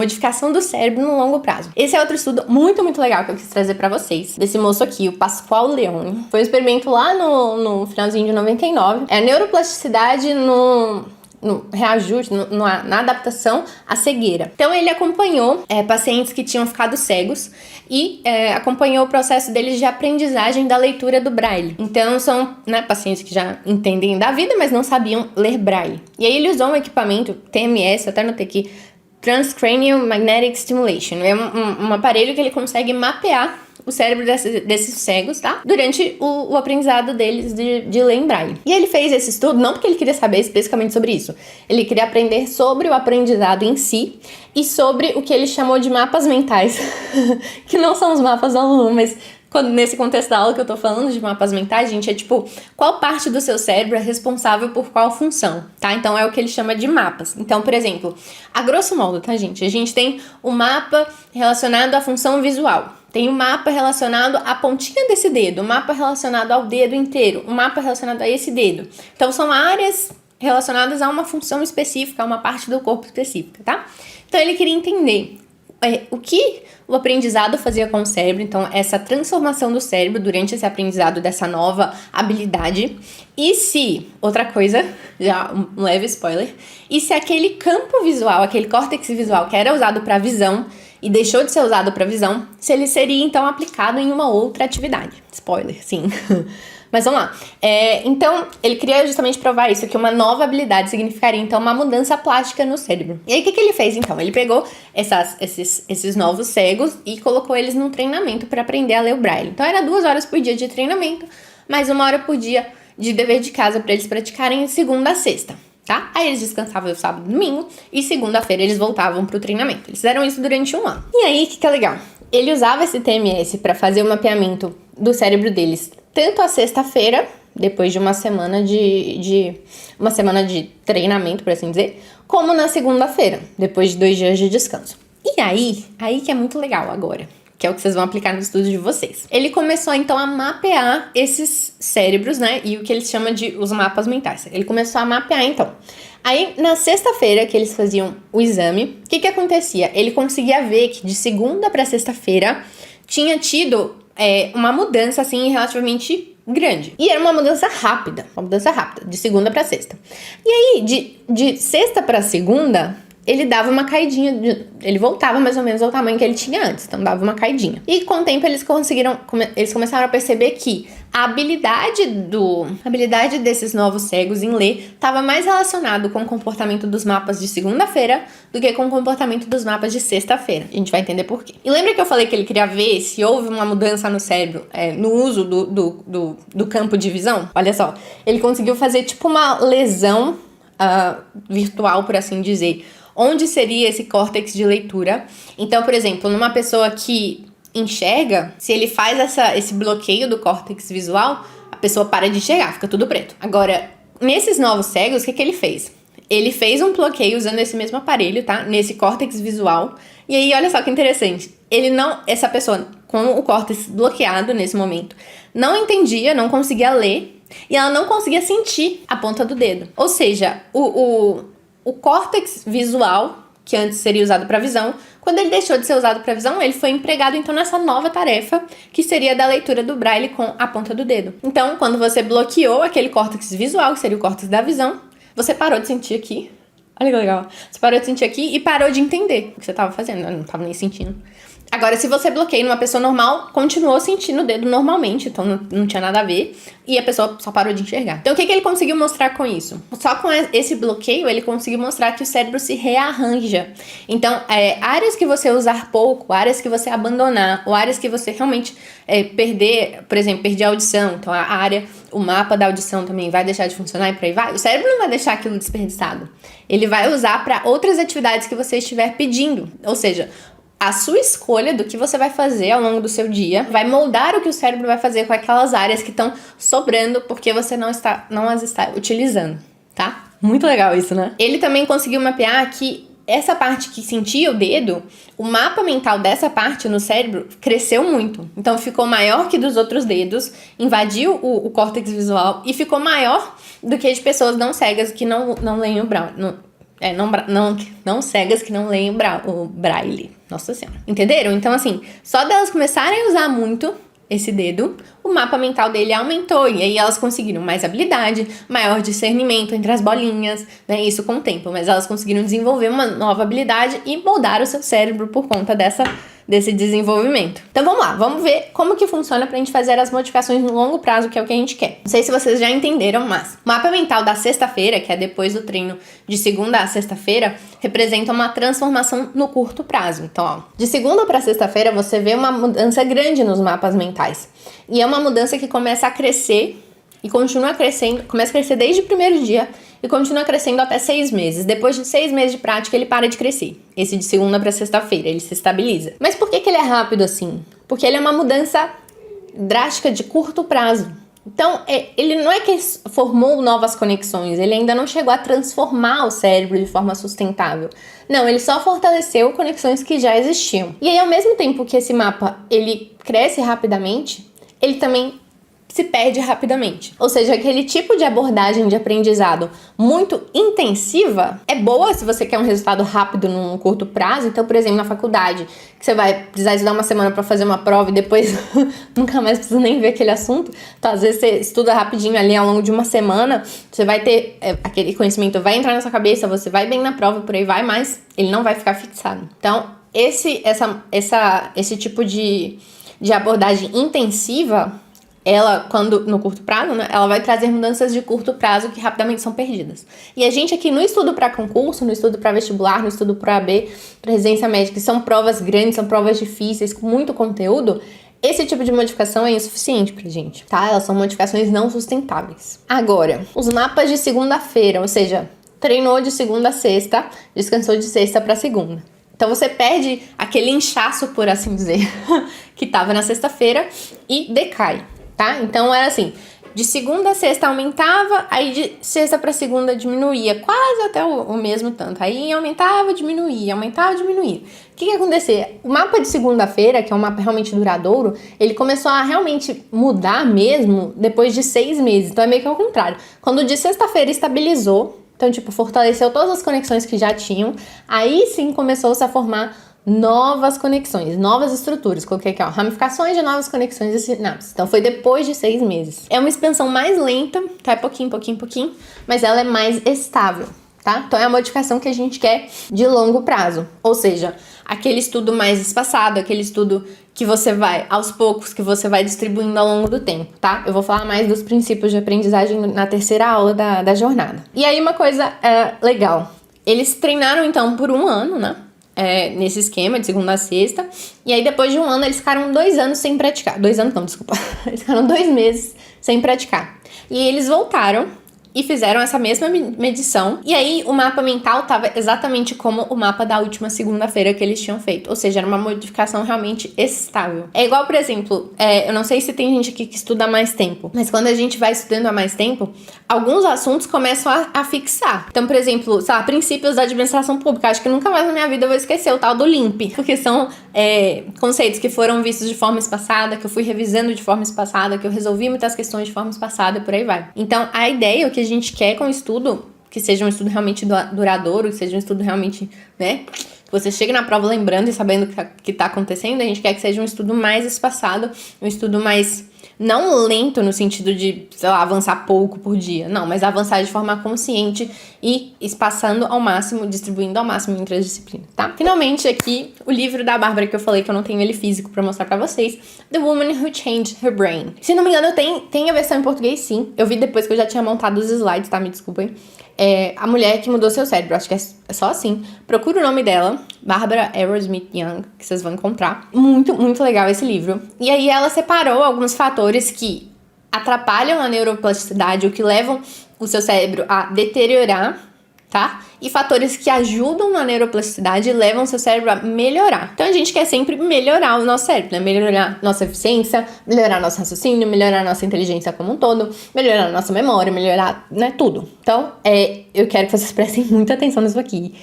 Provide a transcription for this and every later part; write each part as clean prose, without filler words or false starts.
Modificação do cérebro no longo prazo. Esse é outro estudo muito, muito legal que eu quis trazer pra vocês. Desse moço aqui, o Pascoal Leone. Foi um experimento lá no finalzinho de 99. É a neuroplasticidade no reajuste, na adaptação à cegueira. Então ele acompanhou pacientes que tinham ficado cegos e acompanhou o processo deles de aprendizagem da leitura do Braille. Então são pacientes que já entendem da vida, mas não sabiam ler Braille. E aí ele usou um equipamento TMS, eu até anotei aqui, Transcranial Magnetic Stimulation. É um aparelho que ele consegue mapear o cérebro desses cegos, tá? Durante o aprendizado deles de ler em Braille. E ele fez esse estudo não porque ele queria saber especificamente sobre isso. Ele queria aprender sobre o aprendizado em si e sobre o que ele chamou de mapas mentais. Que não são os mapas do aluno, mas nesse contexto da aula que eu tô falando de mapas mentais, gente, é tipo, qual parte do seu cérebro é responsável por qual função, tá? Então é o que ele chama de mapas. Então, por exemplo, a grosso modo, tá, gente? A gente tem o mapa relacionado à função visual. Tem um mapa relacionado à pontinha desse dedo, um mapa relacionado ao dedo inteiro, um mapa relacionado a esse dedo. Então, são áreas relacionadas a uma função específica, a uma parte do corpo específica, tá? Então, ele queria entender o que o aprendizado fazia com o cérebro, então essa transformação do cérebro durante esse aprendizado dessa nova habilidade. E se, outra coisa, já um leve spoiler, e se aquele campo visual, aquele córtex visual que era usado para visão e deixou de ser usado para visão, se ele seria então aplicado em uma outra atividade. Spoiler, sim. Mas vamos lá. Então, ele queria justamente provar isso, que uma nova habilidade significaria, então, uma mudança plástica no cérebro. E aí, o que ele fez, então? Ele pegou esses novos cegos e colocou eles num treinamento para aprender a ler o Braille. Então, era 2 horas por dia de treinamento, mais 1 hora por dia de dever de casa para eles praticarem de segunda a sexta, tá? Aí, eles descansavam sábado e domingo e segunda-feira eles voltavam pro treinamento. Eles fizeram isso durante 1 ano. E aí, o que é legal? Ele usava esse TMS para fazer o mapeamento do cérebro deles tanto a sexta-feira, depois de uma semana de treinamento, por assim dizer, como na segunda-feira, depois de 2 dias de descanso. E aí que é muito legal agora, que é o que vocês vão aplicar no estudo de vocês. Ele começou, então, a mapear esses cérebros, né, e o que ele chama de os mapas mentais. Ele começou a mapear, então. Aí, na sexta-feira, que eles faziam o exame, o que acontecia? Ele conseguia ver que de segunda para sexta-feira tinha tido uma mudança, assim, relativamente grande. E era uma mudança rápida, de segunda para sexta. E aí, de sexta para segunda, ele dava uma caidinha, ele voltava mais ou menos ao tamanho que ele tinha antes, então dava uma caidinha. E com o tempo eles começaram a perceber que a habilidade desses novos cegos em ler estava mais relacionado com o comportamento dos mapas de segunda-feira do que com o comportamento dos mapas de sexta-feira. A gente vai entender por quê. E lembra que eu falei que ele queria ver se houve uma mudança no cérebro no uso do campo de visão? Olha só, ele conseguiu fazer tipo uma lesão virtual, por assim dizer, onde seria esse córtex de leitura. Então, por exemplo, numa pessoa que enxerga, se ele faz esse bloqueio do córtex visual, a pessoa para de enxergar, fica tudo preto. Agora, nesses novos cegos, o que ele fez? Ele fez um bloqueio usando esse mesmo aparelho, tá? Nesse córtex visual. E aí, olha só que interessante. Essa pessoa com o córtex bloqueado nesse momento, não entendia, não conseguia ler, e ela não conseguia sentir a ponta do dedo. Ou seja, o córtex visual, que antes seria usado para visão, quando ele deixou de ser usado para visão, ele foi empregado então nessa nova tarefa, que seria da leitura do Braille com a ponta do dedo. Então, quando você bloqueou aquele córtex visual, que seria o córtex da visão, você parou de sentir aqui. Olha que legal. Você parou de sentir aqui e parou de entender o que você estava fazendo. Eu não estava nem sentindo. Agora, se você bloqueia numa pessoa normal, continuou sentindo o dedo normalmente, então não tinha nada a ver, e a pessoa só parou de enxergar. Então, o que ele conseguiu mostrar com isso? Só com esse bloqueio, ele conseguiu mostrar que o cérebro se rearranja. Então, áreas que você usar pouco, áreas que você abandonar, ou áreas que você realmente perder, por exemplo, perder a audição, então o mapa da audição também vai deixar de funcionar e por aí vai, o cérebro não vai deixar aquilo desperdiçado. Ele vai usar para outras atividades que você estiver pedindo, ou seja, a sua escolha do que você vai fazer ao longo do seu dia vai moldar o que o cérebro vai fazer com aquelas áreas que estão sobrando porque você não as está utilizando, tá? Muito legal isso, né? Ele também conseguiu mapear que essa parte que sentia o dedo, o mapa mental dessa parte no cérebro cresceu muito. Então ficou maior que dos outros dedos, invadiu o córtex visual e ficou maior do que de pessoas não cegas que não leem o Braille. Não cegas que não leem o braille. Nossa Senhora. Entenderam? Então, assim, só delas começarem a usar muito esse dedo, o mapa mental dele aumentou. E aí elas conseguiram mais habilidade, maior discernimento entre as bolinhas, né? Isso com o tempo. Mas elas conseguiram desenvolver uma nova habilidade e moldar o seu cérebro por conta desse desenvolvimento. Então vamos lá, vamos ver como que funciona pra gente fazer as modificações no longo prazo, que é o que a gente quer. Não sei se vocês já entenderam, mas o mapa mental da sexta-feira, que é depois do treino de segunda a sexta-feira, representa uma transformação no curto prazo. Então, ó, de segunda pra sexta-feira você vê uma mudança grande nos mapas mentais. E é uma mudança que começa a crescer e continua crescendo, começa a crescer desde o primeiro dia e continua crescendo até 6 meses. Depois de 6 meses de prática, ele para de crescer. Esse de segunda para sexta-feira, ele se estabiliza. Mas por que ele é rápido assim? Porque ele é uma mudança drástica de curto prazo. Então, ele não é que formou novas conexões, ele ainda não chegou a transformar o cérebro de forma sustentável. Não, ele só fortaleceu conexões que já existiam. E aí, ao mesmo tempo que esse mapa, ele cresce rapidamente, ele também se perde rapidamente. Ou seja, aquele tipo de abordagem de aprendizado muito intensiva é boa se você quer um resultado rápido num curto prazo. Então, por exemplo, na faculdade, que você vai precisar estudar uma semana para fazer uma prova e depois nunca mais precisa nem ver aquele assunto. Então, às vezes você estuda rapidinho ali ao longo de uma semana, você vai ter aquele conhecimento, vai entrar na sua cabeça, você vai bem na prova, por aí vai, mas ele não vai ficar fixado. Então, esse tipo de abordagem intensiva, ela, quando no curto prazo, né, ela vai trazer mudanças de curto prazo que rapidamente são perdidas. E a gente aqui no estudo para concurso, no estudo para vestibular, no estudo para AB, para residência médica, que são provas grandes, são provas difíceis, com muito conteúdo, esse tipo de modificação é insuficiente pra gente, tá? Elas são modificações não sustentáveis. Agora, os mapas de segunda-feira, ou seja, treinou de segunda a sexta, descansou de sexta para segunda. Então você perde aquele inchaço, por assim dizer, que tava na sexta-feira e decai. Tá? Então era assim, de segunda a sexta aumentava, aí de sexta para segunda diminuía, quase até o mesmo tanto. Aí aumentava, diminuía. O que acontecia? O mapa de segunda-feira, que é um mapa realmente duradouro, ele começou a realmente mudar mesmo depois de 6 meses. Então é meio que ao contrário. Quando o de sexta-feira estabilizou, então tipo, fortaleceu todas as conexões que já tinham, aí sim começou-se a formar novas conexões, novas estruturas. Coloquei aqui, ó, ramificações de novas conexões e sinapses. Então foi depois de 6 meses. É uma expansão mais lenta, tá? Pouquinho, mas ela é mais estável, tá? Então é a modificação que a gente quer de longo prazo. Ou seja, aquele estudo mais espaçado, aquele estudo que você vai, aos poucos, que você vai distribuindo ao longo do tempo, tá? Eu vou falar mais dos princípios de aprendizagem na terceira aula da jornada. E aí uma coisa legal. Eles treinaram, então, por 1 ano, né? Nesse esquema de segunda a sexta, e aí depois de 1 ano eles ficaram 2 anos sem praticar. 2 anos não, desculpa. Eles ficaram 2 meses sem praticar. E eles voltaram e fizeram essa mesma medição, e aí o mapa mental estava exatamente como o mapa da última segunda-feira que eles tinham feito, ou seja, era uma modificação realmente estável. É igual, por exemplo, eu não sei se tem gente aqui que estuda há mais tempo, mas quando a gente vai estudando há mais tempo, alguns assuntos começam a fixar. Então, por exemplo, sei lá, princípios da administração pública, acho que nunca mais na minha vida eu vou esquecer o tal do LIMP, porque são conceitos que foram vistos de forma espaçada, que eu fui revisando de forma espaçada, que eu resolvi muitas questões de forma espaçada e por aí vai. Então, a ideia, o que a gente quer com o estudo, que seja um estudo realmente duradouro, que seja um estudo realmente, né, que você chegue na prova lembrando e sabendo o que tá acontecendo, a gente quer que seja um estudo mais espaçado, um estudo mais, não lento no sentido de, sei lá, avançar pouco por dia, não, mas avançar de forma consciente e espaçando ao máximo, distribuindo ao máximo entre as disciplinas, tá? Finalmente aqui, o livro da Bárbara, que eu falei que eu não tenho ele físico pra mostrar pra vocês, The Woman Who Changed Her Brain. Se não me engano, tem a versão em português, sim. Eu vi depois que eu já tinha montado os slides, tá? Me desculpem. A mulher que mudou seu cérebro, acho que é só assim. Procura o nome dela, Barbara Aerosmith Young, que vocês vão encontrar. Muito, muito legal esse livro. E aí ela separou alguns fatores que atrapalham a neuroplasticidade, o que levam o seu cérebro a deteriorar, tá? E fatores que ajudam na neuroplasticidade e levam o seu cérebro a melhorar. Então a gente quer sempre melhorar o nosso cérebro, né? Melhorar nossa eficiência, melhorar nosso raciocínio, melhorar nossa inteligência como um todo, melhorar a nossa memória, melhorar, né, tudo. Então, eu quero que vocês prestem muita atenção nisso aqui.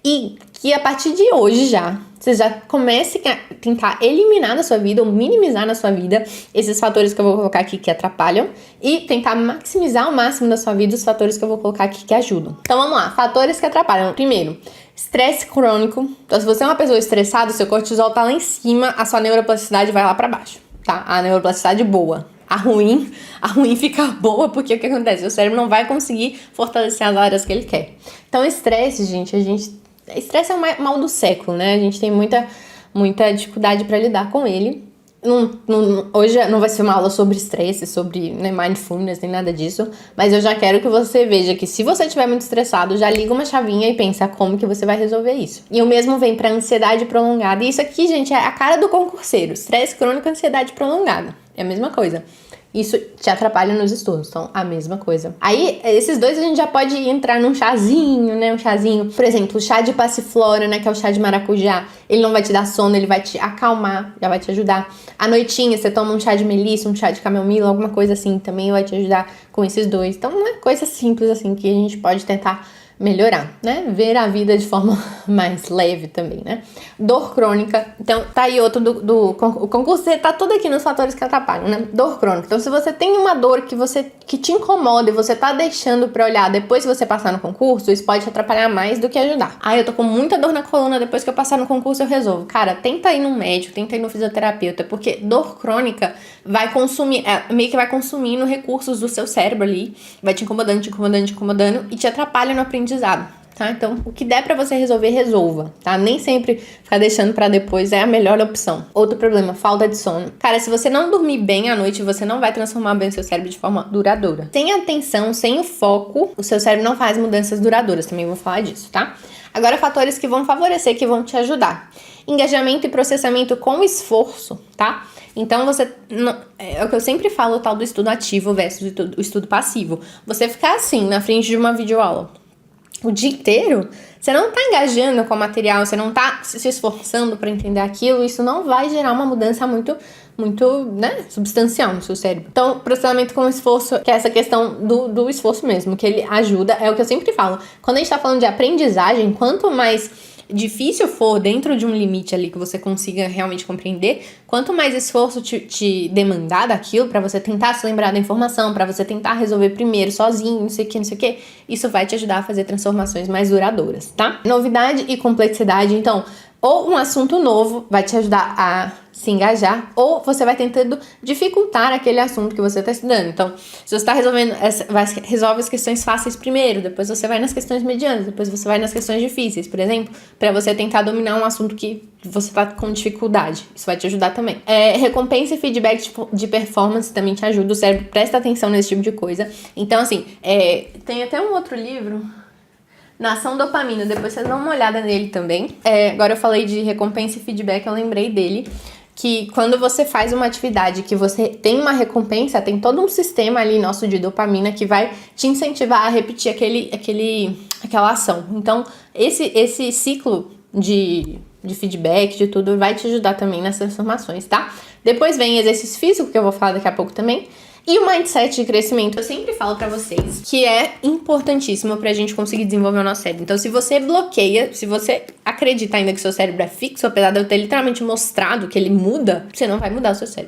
E que a partir de hoje você já comece a tentar eliminar da sua vida ou minimizar na sua vida esses fatores que eu vou colocar aqui que atrapalham e tentar maximizar ao máximo da sua vida os fatores que eu vou colocar aqui que ajudam. Então vamos lá, fatores que atrapalham. Primeiro, estresse crônico. Então se você é uma pessoa estressada, seu cortisol tá lá em cima, a sua neuroplasticidade vai lá pra baixo, tá? A neuroplasticidade boa. A ruim fica boa porque o que acontece? O cérebro não vai conseguir fortalecer as áreas que ele quer. Então estresse, gente, estresse é o mal do século, né? A gente tem muita dificuldade para lidar com ele. Hoje não vai ser uma aula sobre estresse, sobre mindfulness, nem nada disso. Mas eu já quero que você veja que se você estiver muito estressado, já liga uma chavinha e pensa como que você vai resolver isso. E o mesmo vem para ansiedade prolongada. E isso aqui, gente, é a cara do concurseiro. Estresse crônico, ansiedade prolongada. É a mesma coisa. Isso te atrapalha nos estudos, então a mesma coisa. Aí, esses dois a gente já pode entrar num chazinho, né? Um chazinho, por exemplo, o chá de passiflora, né? Que é o chá de maracujá. Ele não vai te dar sono, ele vai te acalmar, já vai te ajudar. À noitinha, você toma um chá de melissa, um chá de camomila, alguma coisa assim, também vai te ajudar com esses dois. Então, não é coisa simples assim que a gente pode tentar melhorar, né? Ver a vida de forma mais leve também, né? Dor crônica. Então, tá aí outro o concurso tá tudo aqui nos fatores que atrapalham, né? Dor crônica. Então, se você tem uma dor que te incomoda e você tá deixando pra olhar depois que você passar no concurso, isso pode te atrapalhar mais do que ajudar. Eu tô com muita dor na coluna, depois que eu passar no concurso eu resolvo. Cara, tenta ir num médico, tenta ir no fisioterapeuta, porque dor crônica vai consumir, meio que vai consumindo recursos do seu cérebro ali, vai te incomodando e te atrapalha no aprendizado. Tá? Então, o que der pra você resolver, resolva, tá? Nem sempre ficar deixando pra depois é a melhor opção. Outro problema, falta de sono. Cara, se você não dormir bem à noite, você não vai transformar bem o seu cérebro de forma duradoura. Sem atenção, sem o foco, o seu cérebro não faz mudanças duradouras. Também vou falar disso, tá? Agora, fatores que vão favorecer, que vão te ajudar. Engajamento e processamento com esforço, tá? Então, é o que eu sempre falo, o tal do estudo ativo versus o estudo passivo. Você ficar assim, na frente de uma videoaula o dia inteiro, você não tá engajando com o material, você não tá se esforçando para entender aquilo, isso não vai gerar uma mudança muito, né, substancial no seu cérebro. Então, processamento com esforço, que é essa questão do esforço mesmo, que ele ajuda, é o que eu sempre falo. Quando a gente tá falando de aprendizagem, quanto mais difícil for dentro de um limite ali que você consiga realmente compreender, quanto mais esforço te demandar daquilo pra você tentar se lembrar da informação, pra você tentar resolver primeiro sozinho, não sei o que, isso vai te ajudar a fazer transformações mais duradouras, tá? Novidade e complexidade, então, ou um assunto novo vai te ajudar a se engajar, ou você vai tentando dificultar aquele assunto que você está estudando. Então, se você está resolve as questões fáceis primeiro, depois você vai nas questões medianas, depois você vai nas questões difíceis, por exemplo, para você tentar dominar um assunto que você está com dificuldade. Isso vai te ajudar também. Recompensa e feedback de performance também te ajuda, o cérebro presta atenção nesse tipo de coisa. Então, assim, tem até um outro livro, Nação Dopamina, depois vocês dão uma olhada nele também. Agora eu falei de recompensa e feedback, eu lembrei dele, que quando você faz uma atividade que você tem uma recompensa, tem todo um sistema ali nosso de dopamina que vai te incentivar a repetir aquela ação. Então, esse ciclo de feedback, de tudo, vai te ajudar também nas transformações, tá? Depois vem exercício físico, que eu vou falar daqui a pouco também. E o mindset de crescimento, eu sempre falo pra vocês que é importantíssimo pra gente conseguir desenvolver o nosso cérebro. Então, se você bloqueia, se você acredita ainda que seu cérebro é fixo, apesar de eu ter literalmente mostrado que ele muda, você não vai mudar o seu cérebro.